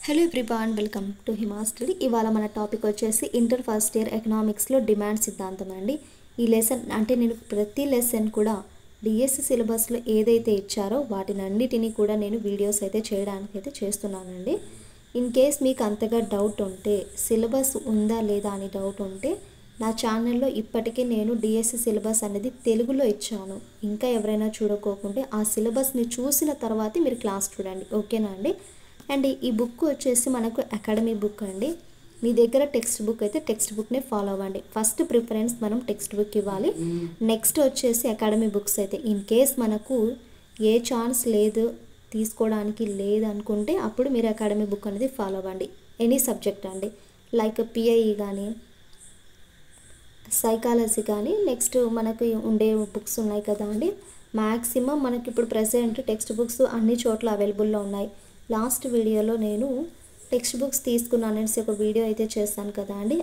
Hello everyone, welcome to Hima's study. ఇవాళ మన topic వచ్చేసి ఇంటర్ ఫస్ట్ ఇయర్ ఎకనామిక్స్లో డిమాండ్ సిద్ధాంతం అండి. ఈ లెసన్ అంటే నేను ప్రతి లెసన్ కూడా డిఎస్సి సిలబస్లో ఏదైతే ఇచ్చారో వాటిని అన్నిటినీ కూడా నేను వీడియోస్ అయితే చేయడానికి అయితే చేస్తున్నానండి. ఇన్ కేస్ మీకు అంతగా డౌట్ ఉంటే, సిలబస్ ఉందా లేదా అని డౌట్ ఉంటే, నా ఛానల్లో ఇప్పటికే నేను డిఎస్సి సిలబస్ అనేది తెలుగులో ఇచ్చాను. ఇంకా ఎవరైనా చూడకోకుంటే ఆ సిలబస్ని చూసిన తర్వాత మీరు క్లాస్ చూడండి, ఓకేనా అండి. అండ్ ఈ బుక్ వచ్చేసి మనకు అకాడమీ బుక్ అండి. మీ దగ్గర టెక్స్ట్ బుక్ అయితే టెక్స్ట్ బుక్నే ఫాలో అవ్వండి. ఫస్ట్ ప్రిఫరెన్స్ మనం టెక్స్ట్ బుక్ ఇవ్వాలి. నెక్స్ట్ వచ్చేసి అకాడమీ బుక్స్ అయితే ఇన్ కేస్ మనకు ఏ ఛాన్స్ లేదు తీసుకోవడానికి లేదనుకుంటే అప్పుడు మీరు అకాడమీ బుక్ అనేది ఫాలో అవ్వండి. ఎనీ సబ్జెక్ట్ అండి, లైక్ పిఐఈ కానీ, సైకాలజీ కానీ, నెక్స్ట్ మనకు ఉండే బుక్స్ ఉన్నాయి కదా అండి. మ్యాక్సిమం మనకి ఇప్పుడు ప్రజెంట్ టెక్స్ట్ బుక్స్ అన్ని చోట్ల అవైలబుల్లో ఉన్నాయి. లాస్ట్ వీడియోలో నేను టెక్స్ట్ బుక్స్ తీసుకున్నాననేసి ఒక వీడియో అయితే చేస్తాను కదా అండి.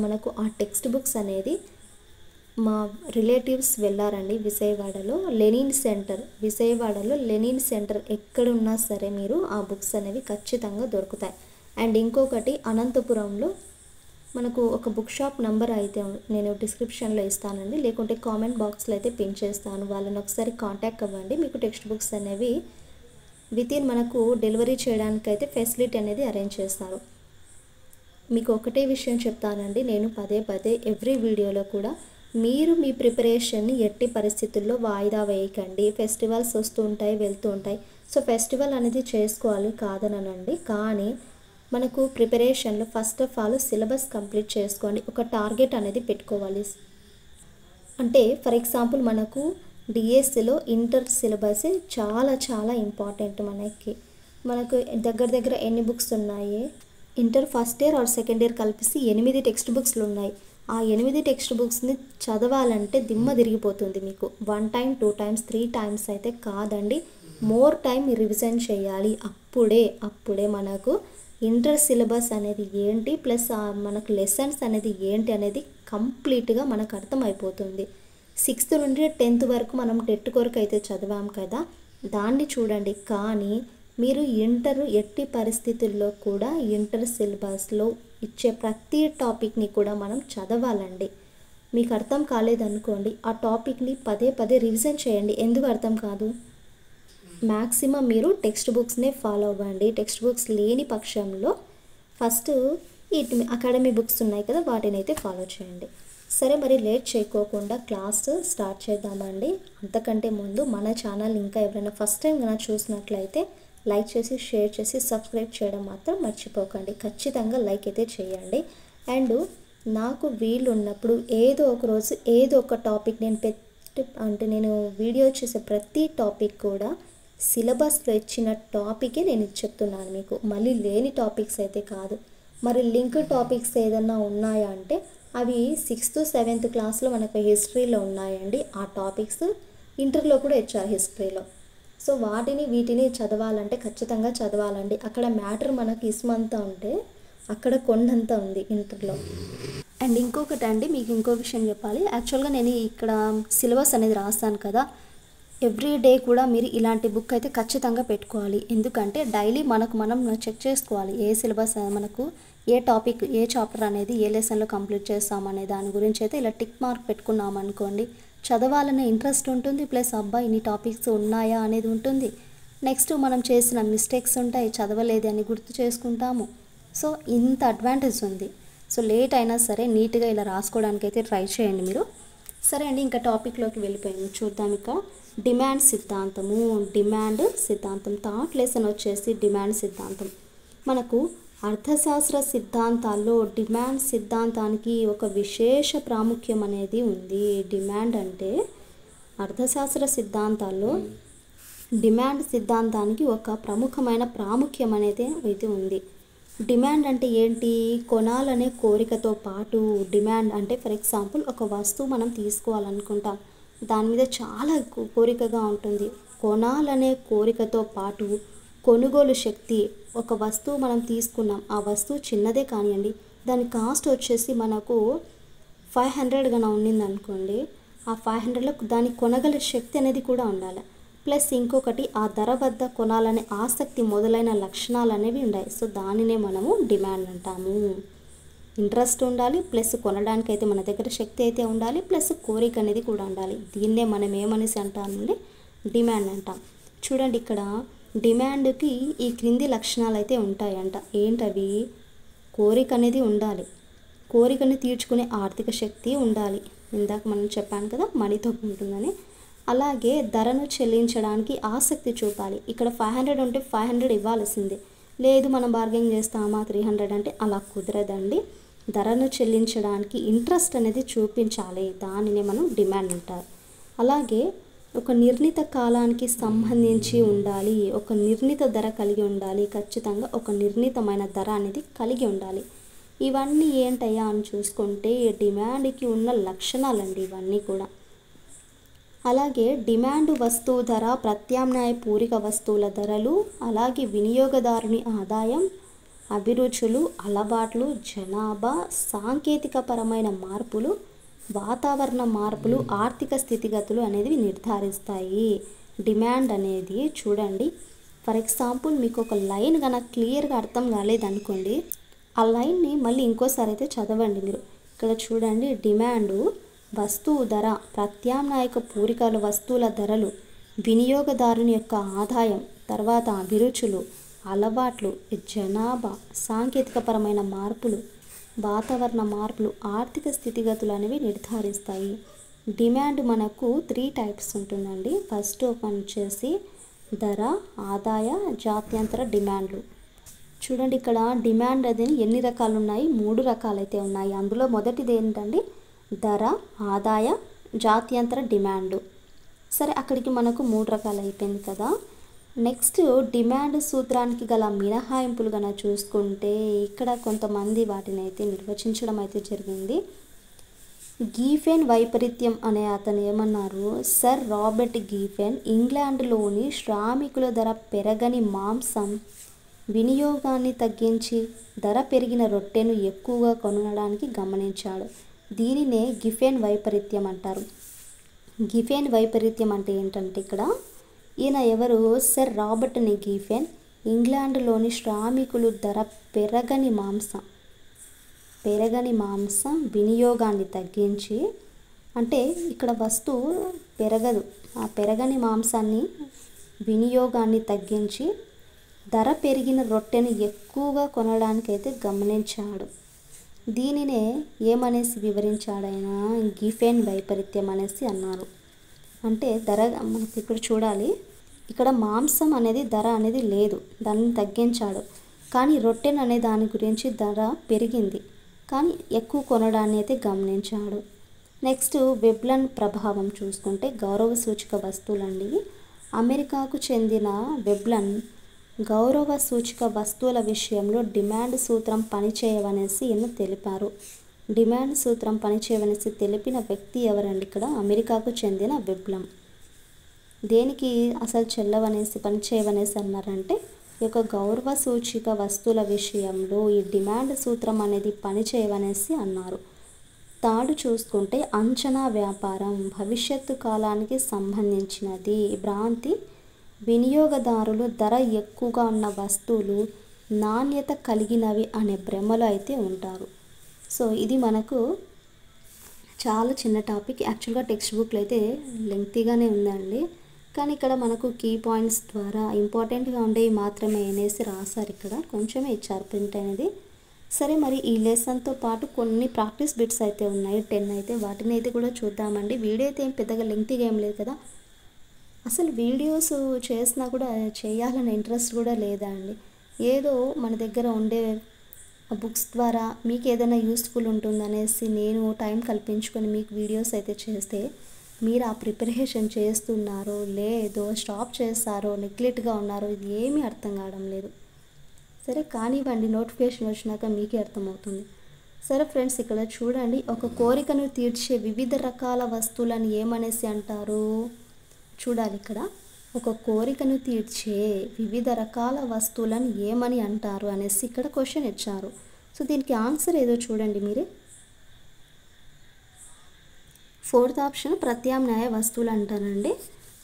మనకు ఆ టెక్స్ట్ బుక్స్ అనేది మా రిలేటివ్స్ వెళ్ళారండి విజయవాడలో లెనిన్ సెంటర్ ఎక్కడున్నా సరే మీరు ఆ బుక్స్ అనేవి ఖచ్చితంగా దొరుకుతాయి. అండ్ ఇంకొకటి అనంతపురంలో మనకు ఒక బుక్ షాప్ నెంబర్ అయితే నేను డిస్క్రిప్షన్లో ఇస్తానండి, లేకుంటే కామెంట్ బాక్స్లో అయితే పిన్ చేస్తాను. వాళ్ళని ఒకసారి కాంటాక్ట్ అవ్వండి. మీకు టెక్స్ట్ బుక్స్ అనేవి వితిన్ మనకు డెలివరీ చేయడానికి అయితే ఫెసిలిటీ అనేది అరేంజ్ చేస్తారు. మీకు ఒకటే విషయం చెప్తానండి, నేను పదే ఎవ్రీ వీడియోలో కూడా మీరు మీ ప్రిపరేషన్ని ఎట్టి పరిస్థితుల్లో వాయిదా వేయకండి. ఫెస్టివల్స్ వస్తూ ఉంటాయి, వెళ్తూ ఉంటాయి. సో ఫెస్టివల్ అనేది చేసుకోవాలి కాదనండి, కానీ మనకు ప్రిపరేషన్లో first of all syllabus complete చేసుకోండి. ఒక టార్గెట్ అనేది పెట్టుకోవాలి. అంటే ఫర్ ఎగ్జాంపుల్ మనకు డిఎస్సిలో ఇంటర్ సిలబస్ చాలా ఇంపార్టెంట్. మనకు దగ్గర ఎన్ని బుక్స్ ఉన్నాయి, inter first year are second year కలిపేసి 8 టెక్స్ట్ బుక్స్లు ఉన్నాయి. ఆ 8 టెక్స్ట్ బుక్స్ని చదవాలంటే దిమ్మ తిరిగిపోతుంది మీకు. 1 టైం 2 టైమ్స్ 3 టైమ్స్ అయితే కాదండి, మోర్ టైం రివిజన్ చేయాలి. అప్పుడే మనకు ఇంటర్ సిలబస్ అనేది ఏంటి ప్లస్ మనకు లెసన్స్ అనేది ఏంటి అనేది కంప్లీట్గా మనకు అర్థమైపోతుంది. 6th నుండి 10th వరకు మనం టెట్ కొరకు అయితే చదివాం కదా, దాన్ని చూడండి. కానీ మీరు ఎట్టి పరిస్థితుల్లో కూడా ఇంటర్ సిలబస్లో ఇచ్చే ప్రతి టాపిక్ని కూడా మనం చదవాలండి. మీకు అర్థం కాలేదనుకోండి, ఆ టాపిక్ని పదే రివిజన్ చేయండి. ఎందుకు అర్థం కాదు, మ్యాక్సిమం మీరు టెక్స్ట్ బుక్స్నే ఫాలో అవ్వండి. టెక్స్ట్ బుక్స్ లేని పక్షంలో ఫస్ట్ ఈ అకాడమీ బుక్స్ ఉన్నాయి కదా, వాటిని అయితే ఫాలో చేయండి. సరే, మరి లేట్ చేయకోకుండా క్లాస్ స్టార్ట్ చేద్దామండి. అంతకంటే ముందు మన ఛానల్ ఇంకా ఎవరైనా ఫస్ట్ టైం కనుక చూసినట్లయితే లైక్ చేసి, షేర్ చేసి, సబ్స్క్రైబ్ చేయడం మాత్రం మర్చిపోకండి. ఖచ్చితంగా లైక్ అయితే చేయండి. అండ్ నాకు వీలు ఉన్నప్పుడు ఏదో ఒక రోజు ఏదో ఒక టాపిక్ నేను వీడియో చేసే ప్రతి టాపిక్ కూడా సిలబస్లో ఇచ్చిన టాపికే నేను చెప్తున్నాను మీకు, మళ్ళీ లేని టాపిక్స్ అయితే కాదు. మరి లింక్ టాపిక్స్ ఏదన్నా ఉన్నాయా అంటే అవి 6th 7th క్లాస్లో మనకు హిస్టరీలో ఉన్నాయండి. ఆ టాపిక్స్ ఇంటర్లో కూడా ఇచ్చారు హిస్టరీలో. సో వీటిని చదవాలంటే ఖచ్చితంగా చదవాలండి. అక్కడ మ్యాటర్ మనకు ఇసుమంతా ఉంటే అక్కడ కొండంతా ఉంది ఇంటర్లో. అండ్ ఇంకొకటి అండి, మీకు ఇంకో విషయం చెప్పాలి. యాక్చువల్గా నేను ఇక్కడ సిలబస్ అనేది రాస్తాను కదా, ఎవ్రీ డే కూడా మీరు ఇలాంటి బుక్ అయితే ఖచ్చితంగా పెట్టుకోవాలి. ఎందుకంటే డైలీ మనం చెక్ చేసుకోవాలి ఏ సిలబస్ మనకు ఏ టాపిక్ ఏ చాప్టర్ అనేది ఏ లెసన్లో కంప్లీట్ చేస్తామనే దాని గురించి అయితే ఇలా టిక్ మార్క్ పెట్టుకున్నాం అనుకోండి, చదవాలనే ఇంట్రెస్ట్ ఉంటుంది. ప్లస్ అబ్బాయి ఇన్ని టాపిక్స్ ఉన్నాయా అనేది ఉంటుంది. నెక్స్ట్ మనం చేసిన మిస్టేక్స్ ఉంటాయి, చదవలేదు అని గుర్తు చేసుకుంటాము. సో ఇంత అడ్వాంటేజ్ ఉంది. సో లేట్ అయినా సరే నీట్గా ఇలా రాసుకోవడానికి అయితే ట్రై చేయండి మీరు. సరే అండి, ఇంకా టాపిక్లోకి వెళ్ళిపోయింది చూద్దాం. ఇక డిమాండ్ సిద్ధాంతం థర్డ్ లెసన్ వచ్చేసి డిమాండ్ సిద్ధాంతం. మనకు అర్థశాస్త్ర సిద్ధాంతాల్లో డిమాండ్ సిద్ధాంతానికి ఒక విశేష ప్రాముఖ్యం అనేది ఉంది. డిమాండ్ అంటే అర్థశాస్త్ర సిద్ధాంతాల్లో డిమాండ్ సిద్ధాంతానికి ఒక ప్రముఖమైన ప్రాముఖ్యం అనేది అయితే ఉంది. డిమాండ్ అంటే ఏంటి, కొనాలనే కోరికతో పాటు డిమాండ్ అంటే ఫర్ ఎగ్జాంపుల్ ఒక వస్తువు మనం తీసుకోవాలనుకుంటాం, దాని మీద చాలా కోరికగా ఉంటుంది. కొనాలనే కోరికతో పాటు కొనుగోలు శక్తి. ఒక వస్తువు మనం తీసుకున్నాం, ఆ వస్తువు చిన్నదే కానివ్వండి, దాని కాస్ట్ వచ్చేసి మనకు 500 కన్నా ఉండింది అనుకోండి, ఆ 500లో దాన్ని కొనగల శక్తి అనేది కూడా ఉండాలి. ప్లస్ ఇంకొకటి ఆ ధర వద్ద కొనాలనే ఆసక్తి మొదలైన లక్షణాలు అనేవి ఉన్నాయి. సో దానినే మనము డిమాండ్ అంటాము. ఇంట్రెస్ట్ ఉండాలి, ప్లస్ కొనడానికి అయితే మన దగ్గర శక్తి అయితే ఉండాలి, ప్లస్ కోరిక అనేది కూడా ఉండాలి. దీన్నే మనం ఏమనేసి అంటామంటే డిమాండ్ అంటాం. చూడండి ఇక్కడ డిమాండ్కి ఈ క్రింది లక్షణాలు అయితే ఉంటాయంట. ఏంటవి? కోరిక అనేది ఉండాలి, కోరికను తీర్చుకునే ఆర్థిక శక్తి ఉండాలి. ఇందాక మనం చెప్పాను కదా మనీతో ఉంటుందని. అలాగే ధరను చెల్లించడానికి ఆసక్తి చూపాలి. ఇక్కడ 500 ఉంటే 500 ఇవ్వాల్సిందే. లేదు మనం బార్గెనింగ్ చేస్తామా 300 అంటే అలా కుదరదండి. ధరను చెల్లించడానికి ఇంట్రెస్ట్ అనేది చూపించాలి. దానిని మనం డిమాండ్ అంటారు. అలాగే ఒక నిర్ణీత కాలానికి సంబంధించి ఉండాలి, ఒక నిర్ణీత ధర కలిగి ఉండాలి, ఖచ్చితంగా ఒక నిర్ణీతమైన ధర అనేది కలిగి ఉండాలి. ఇవన్నీ ఏంటయ్యా అని చూసుకుంటే డిమాండ్కి ఉన్న లక్షణాలండి ఇవన్నీ కూడా. అలాగే డిమాండ్ వస్తువు ధర, ప్రత్యామ్నాయ పూరిక వస్తువుల ధరలు, అలాగే వినియోగదారుని ఆదాయం, అభిరుచులు, అలవాట్లు, జనాభా, సాంకేతికపరమైన మార్పులు, వాతావరణ మార్పులు, ఆర్థిక స్థితిగతులు అనేది నిర్ధారిస్తాయి. డిమాండ్ అనేది చూడండి, ఫర్ ఎగ్జాంపుల్ మీకు ఒక లైన్ కనుక క్లియర్గా అర్థం కాలేదనుకోండి, ఆ లైన్ని మళ్ళీ ఇంకోసారి అయితే చదవండి మీరు. ఇక్కడ చూడండి, డిమాండు వస్తువు ధర, ప్రత్యామ్నాయక పూరికల వస్తువుల ధరలు, వినియోగదారుని యొక్క ఆదాయం, తర్వాత అభిరుచులు, అలవాట్లు, జనాభా, సాంకేతికపరమైన మార్పులు, వాతావరణ మార్పులు, ఆర్థిక స్థితిగతులు అనేవి నిర్ధారిస్తాయి. డిమాండ్ మనకు 3 టైప్స్ ఉంటుందండి. ఫస్ట్ వన్ వచ్చేసి ధర, ఆదాయ, జాత్యంతర డిమాండ్లు. చూడండి ఇక్కడ డిమాండ్ అనేది ఎన్ని రకాలు ఉన్నాయి? 3 రకాలైతే ఉన్నాయి. అందులో మొదటిది ఏంటండి? ధర, ఆదాయ, జాత్యంతర డిమాండ్. సరే, అక్కడికి మనకు 3 రకాలు అయిపోయింది కదా. నెక్స్ట్ డిమాండ్ సూత్రానికి గల మినహాయింపులు కనుక చూసుకుంటే ఇక్కడ కొంతమంది వాటిని అయితే నిర్వచించడం అయితే జరిగింది. గీఫెన్ వైపరీత్యం అనే అతను ఏమన్నారు? సర్ రాబర్ట్ గీఫెన్ ఇంగ్లాండ్లోని శ్రామికుల ధర పెరగని మాంసం వినియోగాన్ని తగ్గించి ధర పెరిగిన రొట్టెను ఎక్కువగా కొనడానికి గమనించాడు. దీనినే గిఫెన్ వైపరీత్యం అంటారు. గిఫెన్ వైపరీత్యం అంటే ఏంటంటే ఇక్కడ ఈయన ఎవరు? సర్ రాబర్ట్ గీఫెన్ ఇంగ్లాండ్లోని శ్రామికులు ధర పెరగని మాంసం వినియోగాన్ని తగ్గించి, అంటే ఇక్కడ వస్తువు పెరగదు, ఆ పెరగని మాంసాన్ని వినియోగాన్ని తగ్గించి ధర పెరిగిన రొట్టెను ఎక్కువగా కొనడానికైతే గమనించాడు. దీనినే ఏమనేసి వివరించాడైనా? గిఫెన్ వైపరీత్యం అనేసి అన్నారు. అంటే ధర మనకి ఇక్కడ చూడాలి, ఇక్కడ మాంసం అనేది ధర అనేది లేదు, దాన్ని తగ్గించాడు. కానీ రొట్టెను అనే దాని గురించి ధర పెరిగింది, కానీ ఎక్కువ కొనడాన్ని అయితే గమనించాడు. నెక్స్ట్ వెబ్లన్ ప్రభావం చూసుకుంటే గౌరవ సూచిక వస్తువులండి. అమెరికాకు చెందిన వెబ్లన్ గౌరవ సూచిక వస్తువుల విషయంలో డిమాండ్ సూత్రం పనిచేయవనేసి ఈయన తెలిపారు. డిమాండ్ సూత్రం పనిచేయవనేసి తెలిపిన వ్యక్తి ఎవరండి? ఇక్కడ అమెరికాకు చెందిన వెబ్లన్. దేనికి అసలు చెల్లవనేసి పనిచేయవనేసి అన్నారంటే ఈ యొక్క గౌరవ సూచిక వస్తువుల విషయంలో ఈ డిమాండ్ సూత్రం అనేది పనిచేయవనేసి అన్నారు. తాడు చూసుకుంటే అంచనా వ్యాపారం భవిష్యత్తు కాలానికి సంబంధించినది. భ్రాంతి వినియోగదారులు ధర ఎక్కువగా ఉన్న వస్తువులు నాణ్యత కలిగినవి అనే భ్రమలో అయితే ఉంటారు. సో ఇది మనకు చాలా చిన్న టాపిక్. యాక్చువల్గా టెక్స్ట్ బుక్లో అయితే లెంగ్తీగానే ఉందండి, కానీ ఇక్కడ మనకు కీ పాయింట్స్ ద్వారా ఇంపార్టెంట్గా ఉండేవి మాత్రమే అనేసి రాశారు. ఇక్కడ కొంచెమే ఇచ్చారు ప్రింట్ అనేది. సరే, మరి ఈ లెసన్తో పాటు కొన్ని ప్రాక్టీస్ బిట్స్ అయితే ఉన్నాయి, 10 అయితే. వాటిని అయితే కూడా చూద్దామండి. వీడియో అయితే ఏం పెద్దగా లెంగ్తీగా ఏం లేదు కదా. అసలు వీడియోస్ చేసినా కూడా చేయాలనే ఇంట్రెస్ట్ కూడా లేదా అండి. ఏదో మన దగ్గర ఉండే బుక్స్ ద్వారా మీకు ఏదైనా యూస్ఫుల్ ఉంటుందనేసి నేను టైం కల్పించుకొని మీకు వీడియోస్ అయితే చేస్తే మీరు ఆ ప్రిపరేషన్ చేస్తున్నారో లేదో, స్టాప్ చేస్తారో, నెగ్లెక్ట్గా ఉన్నారో, ఇది ఏమీ అర్థం కావడం లేదు. సరే కానివ్వండి, నోటిఫికేషన్ వచ్చినాక మీకే అర్థమవుతుంది. సరే ఫ్రెండ్స్, ఇక్కడ చూడండి, ఒక కోరికను తీర్చే వివిధ రకాల వస్తువులను ఏమనేసి అంటారు? చూడాలి, ఇక్కడ ఒక కోరికను తీర్చే వివిధ రకాల వస్తువులను ఏమని అంటారు అనేసి ఇక్కడ క్వశ్చన్ ఇచ్చారు. సో దీనికి ఆన్సర్ ఏదో చూడండి మీరే. 4th ఆప్షన్ ప్రత్యామ్నాయ వస్తువులు అంటారండి.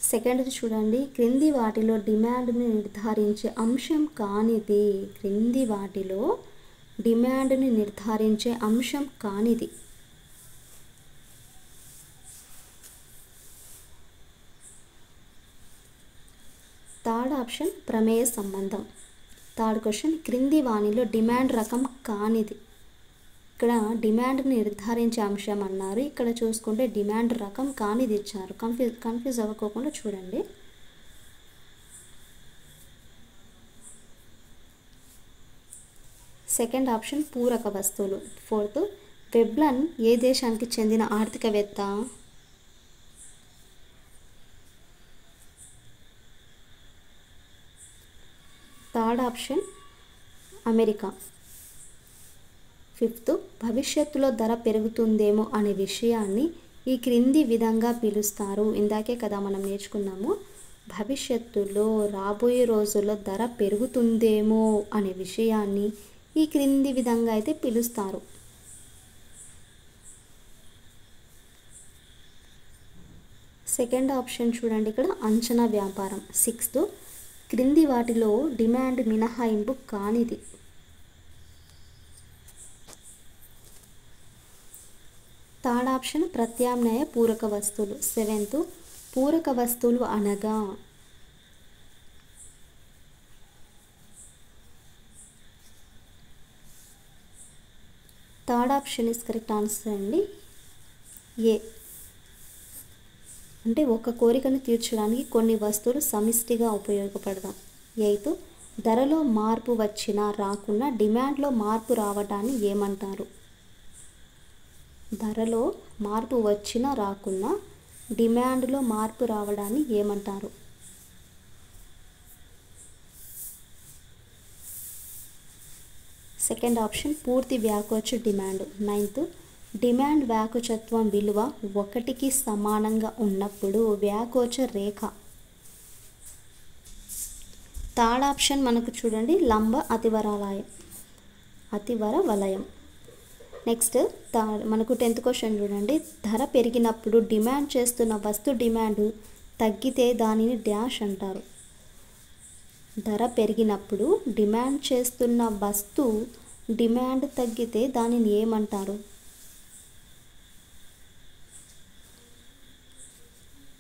సెకండ్ది చూడండి, క్రింది వాటిలో డిమాండ్ని నిర్ధారించే అంశం కానిది. క్రింది వాటిలో డిమాండ్ని నిర్ధారించే అంశం కానిది. థర్డ్ ఆప్షన్ ప్రమేయ సంబంధం. థర్డ్ క్వశ్చన్, క్రింది వానిలో డిమాండ్ రకం కానిది. ఇక్కడ డిమాండ్ని నిర్ధారించే అంశం అన్నారు, ఇక్కడ చూసుకుంటే డిమాండ్ రకం కానిది ఇచ్చారు. కన్ఫ్యూజ్ అవ్వకోకుండా చూడండి. సెకండ్ ఆప్షన్ పూరక వస్తువులు. ఫోర్త్, వెబ్లన్ ఏ దేశానికి చెందిన ఆర్థికవేత్త? Third option America. ఫిఫ్త్, భవిష్యత్తులో ధర పెరుగుతుందేమో అనే విషయాన్ని ఈ క్రింది విధంగా పిలుస్తారు. ఇందాకే కదా మనం నేర్చుకున్నాము, భవిష్యత్తులో రాబోయే రోజుల్లో ధర పెరుగుతుందేమో అనే విషయాన్ని ఈ క్రింది విధంగా అయితే పిలుస్తారు. సెకండ్ ఆప్షన్ చూడండి, ఇక్కడ అంచనా వ్యాపారం. సిక్స్త్, క్రింది వాటిలో డిమాండ్ మినహాయింపు కానిది. థర్డ్ ఆప్షన్ ప్రత్యామ్నాయ పూరక వస్తువులు. సెవెంత్, పూరక వస్తువులు అనగా? Third option is correct answer అండి, ఏ. అంటే ఒక కోరికను తీర్చడానికి కొన్ని వస్తువులు సమిష్టిగా ఉపయోగపడతాం. ఎయిత్, ధరలో మార్పు వచ్చినా రాకున్నా డిమాండ్లో మార్పు రావడాన్ని ఏమంటారు? ధరలో మార్పు వచ్చినా రాకున్నా డిమాండ్లో మార్పు రావడాన్ని ఏమంటారు? సెకండ్ ఆప్షన్ పూర్తి వ్యాకోచ డిమాండ్. నైన్త్, డిమాండ్ వ్యాకోచత్వం విలువ 1కి సమానంగా ఉన్నప్పుడు వ్యాకోచ రేఖ. థర్డ్ ఆప్షన్ మనకు చూడండి, లంబ అతివర వలయం. నెక్స్ట్ మనకు 10th క్వశ్చన్ చూడండి, ధర పెరిగినప్పుడు డిమాండ్ చేస్తున్న వస్తు డిమాండ్ తగ్గితే దానిని డాష్ అంటారు. ధర పెరిగినప్పుడు డిమాండ్ చేస్తున్న వస్తు డిమాండ్ తగ్గితే దానిని ఏమంటారు?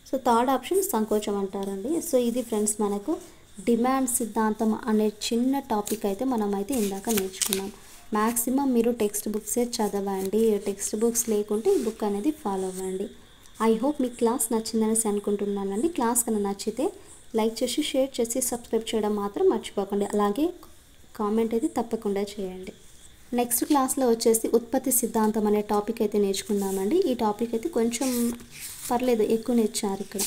సో థర్డ్ ఆప్షన్ సంకోచం అంటారండి. సో ఇది ఫ్రెండ్స్ మనకు డిమాండ్ సిద్ధాంతం అనే చిన్న టాపిక్ అయితే మనమైతే ఇందాక నేర్చుకున్నాం. మ్యాక్సిమం మీరు టెక్స్ట్ బుక్సే చదవండి, టెక్స్ట్ బుక్స్ లేకుంటే ఈ బుక్ అనేది ఫాలో అవ్వండి. ఐ హోప్ మీకు క్లాస్ నచ్చిందనేసి అనుకుంటున్నానండి. క్లాస్ కన్నా నచ్చితే లైక్ చేసి, షేర్ చేసి, సబ్స్క్రైబ్ చేయడం మాత్రం మర్చిపోకండి. అలాగే కామెంట్ అయితే తప్పకుండా చేయండి. నెక్స్ట్ క్లాస్లో వచ్చేసి ఉత్పత్తి సిద్ధాంతం అనే టాపిక్ అయితే నేర్చుకుందామండి. ఈ టాపిక్ అయితే కొంచెం పర్లేదు ఎక్కువ నేర్చారు ఇక్కడ.